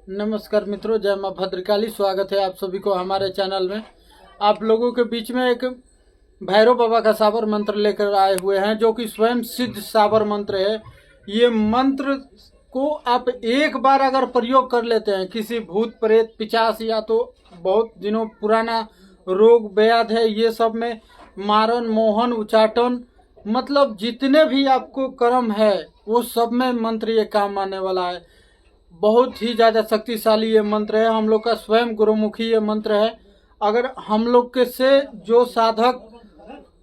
नमस्कार मित्रों, जय मां भद्रकाली। स्वागत है आप सभी को हमारे चैनल में। आप लोगों के बीच में एक भैरव बाबा का साबर मंत्र लेकर आए हुए हैं, जो कि स्वयं सिद्ध साबर मंत्र है। ये मंत्र को आप एक बार अगर प्रयोग कर लेते हैं, किसी भूत प्रेत पिशाच या तो बहुत दिनों पुराना रोग व्याध है, ये सब में मारन मोहन उचाटन, मतलब जितने भी आपको कर्म है वो सब में मंत्र ये काम आने वाला है। बहुत ही ज़्यादा शक्तिशाली ये मंत्र है। हम लोग का स्वयं गुरुमुखी ये मंत्र है। अगर हम लोग के से जो साधक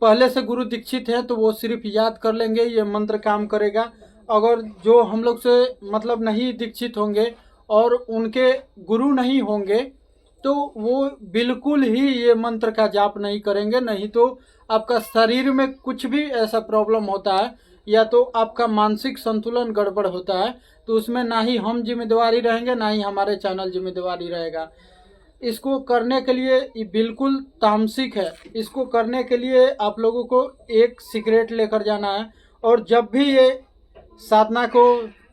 पहले से गुरु दीक्षित हैं तो वो सिर्फ याद कर लेंगे, ये मंत्र काम करेगा। अगर जो हम लोग से मतलब नहीं दीक्षित होंगे और उनके गुरु नहीं होंगे तो वो बिल्कुल ही ये मंत्र का जाप नहीं करेंगे। नहीं तो आपका शरीर में कुछ भी ऐसा प्रॉब्लम होता है या तो आपका मानसिक संतुलन गड़बड़ होता है, तो उसमें ना ही हम जिम्मेदारी रहेंगे ना ही हमारे चैनल जिम्मेदारी रहेगा। इसको करने के लिए ये बिल्कुल तामसिक है। इसको करने के लिए आप लोगों को एक सिगरेट लेकर जाना है, और जब भी ये साधना को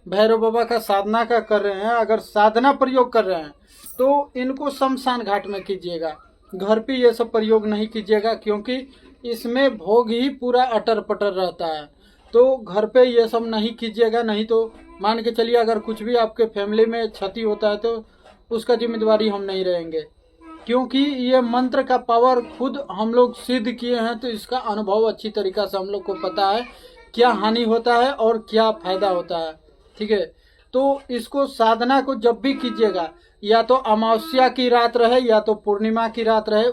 भैरव बाबा का साधना का कर रहे हैं, अगर साधना प्रयोग कर रहे हैं तो इनको शमशान घाट में कीजिएगा। घर पे ये सब प्रयोग नहीं कीजिएगा, क्योंकि इसमें भोग ही पूरा अटर पटर रहता है। तो घर पे ये सब नहीं कीजिएगा। नहीं तो मान के चलिए अगर कुछ भी आपके फैमिली में क्षति होता है तो उसका जिम्मेदारी हम नहीं रहेंगे, क्योंकि ये मंत्र का पावर खुद हम लोग सिद्ध किए हैं। तो इसका अनुभव अच्छी तरीक़ा से हम लोग को पता है, क्या हानि होता है और क्या फायदा होता है। ठीक है, तो इसको साधना को जब भी कीजिएगा, या तो अमावस्या की रात रहे या तो पूर्णिमा की रात रहे।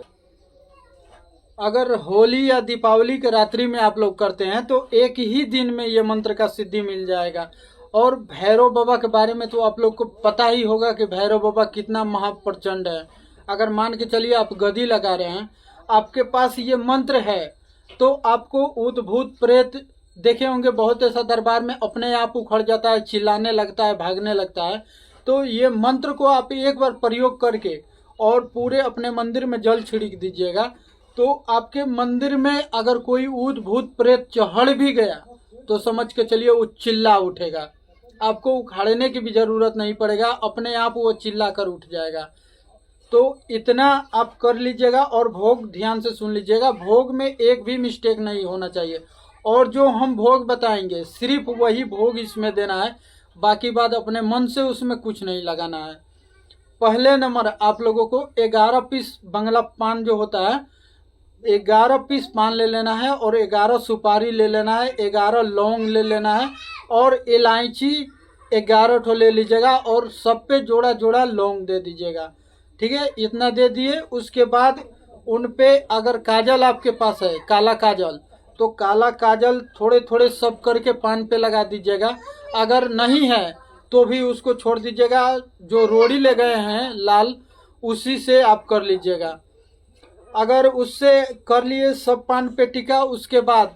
अगर होली या दीपावली के रात्रि में आप लोग करते हैं तो एक ही दिन में ये मंत्र का सिद्धि मिल जाएगा। और भैरव बाबा के बारे में तो आप लोग को पता ही होगा कि भैरव बाबा कितना महाप्रचंड है। अगर मान के चलिए आप गदी लगा रहे हैं, आपके पास ये मंत्र है, तो आपको ऊत भूत प्रेत देखे होंगे बहुत ऐसा दरबार में अपने आप उखड़ जाता है, चिल्लाने लगता है, भागने लगता है। तो ये मंत्र को आप एक बार प्रयोग करके और पूरे अपने मंदिर में जल छिड़क दीजिएगा, तो आपके मंदिर में अगर कोई ऊत भूत प्रेत चढ़ भी गया तो समझ के चलिए वो चिल्ला उठेगा। आपको उखाड़ने की भी जरूरत नहीं पड़ेगा, अपने आप वो चिल्ला कर उठ जाएगा। तो इतना आप कर लीजिएगा। और भोग ध्यान से सुन लीजिएगा, भोग में एक भी मिस्टेक नहीं होना चाहिए। और जो हम भोग बताएंगे सिर्फ वही भोग इसमें देना है, बाकी बात अपने मन से उसमें कुछ नहीं लगाना है। पहले नंबर आप लोगों को 11 पीस बंगला पान जो होता है, 11 पीस पान ले लेना है, और 11 सुपारी ले लेना है, 11 लौंग ले लेना है, और इलायची 11 ठो ले लीजिएगा, और सब पे जोड़ा जोड़ा लौंग दे दीजिएगा। ठीक है, इतना दे दिए। उसके बाद उन पे अगर काजल आपके पास है, काला काजल, तो काला काजल थोड़े थोड़े सब करके पान पे लगा दीजिएगा। अगर नहीं है तो भी उसको छोड़ दीजिएगा। जो रोड़ी ले गए हैं लाल, उसी से आप कर लीजिएगा। अगर उससे कर लिए सब पान पे टिका, उसके बाद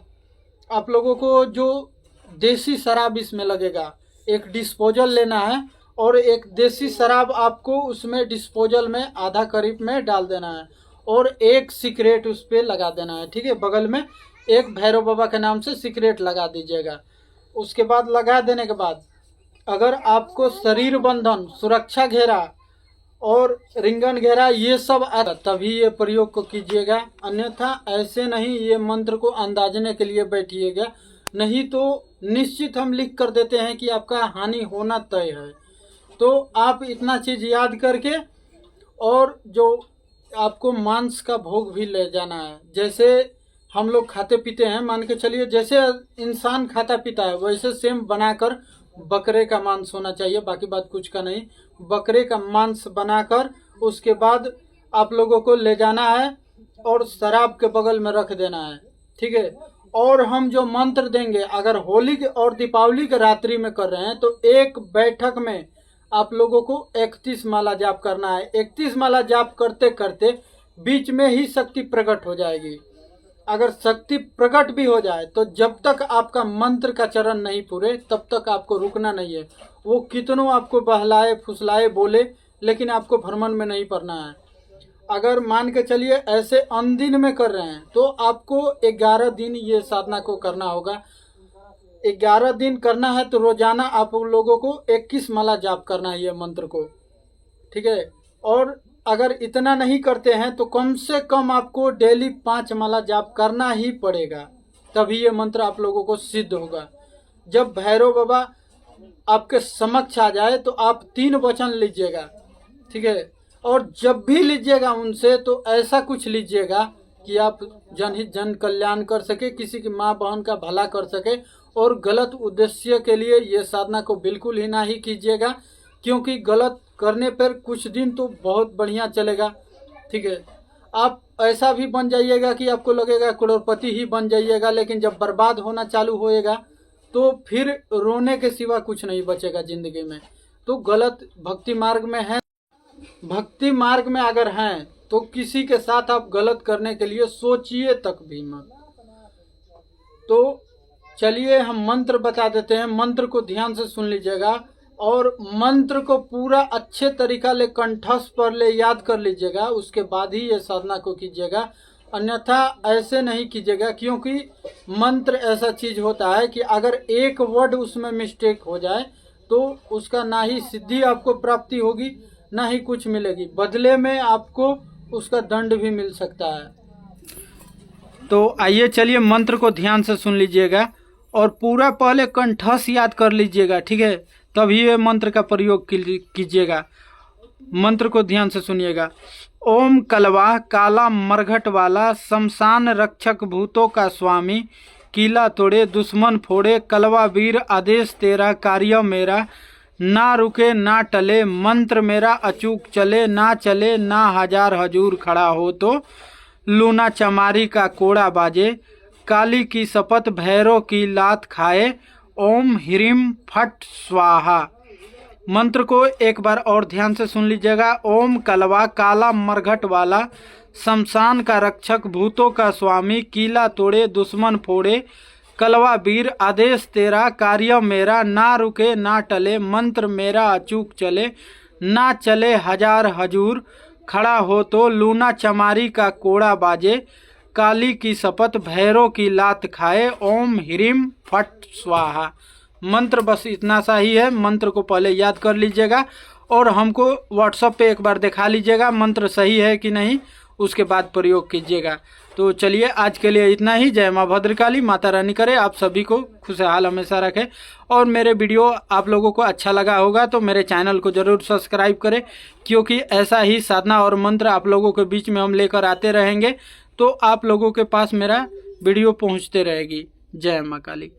आप लोगों को जो देसी शराब इसमें लगेगा, एक डिस्पोजल लेना है, और एक देसी शराब आपको उसमें डिस्पोजल में आधा करीब में डाल देना है, और एक सिगरेट उस पर लगा देना है। ठीक है, बगल में एक भैरव बाबा के नाम से सिगरेट लगा दीजिएगा। उसके बाद लगा देने के बाद अगर आपको शरीर बंधन, सुरक्षा घेरा और रिंगन घेरा ये सब आता तभी ये प्रयोग को कीजिएगा, अन्यथा ऐसे नहीं ये मंत्र को अंदाजने के लिए बैठिएगा। नहीं तो निश्चित हम लिख कर देते हैं कि आपका हानि होना तय है। तो आप इतना चीज़ याद करके, और जो आपको मांस का भोग भी ले जाना है। जैसे हम लोग खाते पीते हैं, मान के चलिए जैसे इंसान खाता पीता है वैसे सेम बनाकर बकरे का मांस होना चाहिए, बाकी बात कुछ का नहीं। बकरे का मांस बनाकर उसके बाद आप लोगों को ले जाना है और शराब के बगल में रख देना है। ठीक है, और हम जो मंत्र देंगे, अगर होली के और दीपावली के रात्रि में कर रहे हैं तो एक बैठक में आप लोगों को 31 माला जाप करना है। 31 माला जाप करते करते बीच में ही शक्ति प्रकट हो जाएगी। अगर शक्ति प्रकट भी हो जाए तो जब तक आपका मंत्र का चरण नहीं पूरे तब तक आपको रुकना नहीं है। वो कितनों आपको बहलाए फुसलाए बोले, लेकिन आपको भ्रमण में नहीं पड़ना है। अगर मान के चलिए ऐसे अनदिन में कर रहे हैं तो आपको 11 दिन ये साधना को करना होगा। 11 दिन करना है तो रोजाना आप लोगों को 21 माला जाप करना है ये मंत्र को। ठीक है। और अगर इतना नहीं करते हैं तो कम से कम आपको डेली 5 माला जाप करना ही पड़ेगा, तभी ये मंत्र आप लोगों को सिद्ध होगा। जब भैरव बाबा आपके समक्ष आ जाए तो आप 3 वचन लीजिएगा, ठीक है। और जब भी लीजिएगा उनसे तो ऐसा कुछ लीजिएगा कि आप जनहित जन कल्याण कर सके, किसी की माँ बहन का भला कर सके। और गलत उद्देश्य के लिए ये साधना को बिल्कुल ही ना ही कीजिएगा, क्योंकि गलत करने पर कुछ दिन तो बहुत बढ़िया चलेगा, ठीक है। आप ऐसा भी बन जाइएगा कि आपको लगेगा करोड़पति ही बन जाइएगा, लेकिन जब बर्बाद होना चालू होएगा तो फिर रोने के सिवा कुछ नहीं बचेगा जिंदगी में। तो गलत भक्ति मार्ग में है, भक्ति मार्ग में अगर हैं तो किसी के साथ आप गलत करने के लिए सोचिए तक भी मत। तो चलिए हम मंत्र बता देते हैं, मंत्र को ध्यान से सुन लीजिएगा और मंत्र को पूरा अच्छे तरीका ले कंठस्थ पर ले याद कर लीजिएगा, उसके बाद ही ये साधना को कीजिएगा। अन्यथा ऐसे नहीं कीजिएगा, क्योंकि मंत्र ऐसा चीज होता है कि अगर एक वर्ड उसमें मिस्टेक हो जाए तो उसका ना ही सिद्धि आपको प्राप्ति होगी ना ही कुछ मिलेगी, बदले में आपको उसका दंड भी मिल सकता है। तो आइए चलिए मंत्र को ध्यान से सुन लीजिएगा और पूरा पहले कंठस्थ याद कर लीजिएगा, ठीक है, तभी ये मंत्र का प्रयोग कीजिएगा। मंत्र को ध्यान से सुनिएगा। ओम कलवा काला मरघट वाला, शमशान रक्षक भूतों का स्वामी, किला तोड़े दुश्मन फोड़े, कलवा वीर आदेश तेरा, कार्य मेरा ना रुके ना टले, मंत्र मेरा अचूक चले, ना चले ना हजार हजूर खड़ा हो तो, लूना चमारी का कोड़ा बाजे, काली की शपथ भैरव की लात खाए, ओम ह्रीम फट स्वाहा। मंत्र को एक बार और ध्यान से सुन लीजिएगा। ओम कलवा काला मरघट वाला, शमशान का रक्षक भूतों का स्वामी, किला तोड़े दुश्मन फोड़े, कलवा वीर आदेश तेरा, कार्य मेरा ना रुके ना टले, मंत्र मेरा अचूक चले, ना चले हजार हजूर खड़ा हो तो, लूना चमारी का कोड़ा बाजे, काली की शपथ भैरव की लात खाए, ओम ह्रीम फट स्वाहा। मंत्र बस इतना सा ही है। मंत्र को पहले याद कर लीजिएगा और हमको व्हाट्सएप पे एक बार दिखा लीजिएगा मंत्र सही है कि नहीं, उसके बाद प्रयोग कीजिएगा। तो चलिए आज के लिए इतना ही। जय माँ भद्रकाली, माता रानी करे आप सभी को खुशहाल हमेशा रखे। और मेरे वीडियो आप लोगों को अच्छा लगा होगा तो मेरे चैनल को ज़रूर सब्सक्राइब करें, क्योंकि ऐसा ही साधना और मंत्र आप लोगों के बीच में हम लेकर आते रहेंगे, तो आप लोगों के पास मेरा वीडियो पहुंचते रहेगी। जय माँ काली।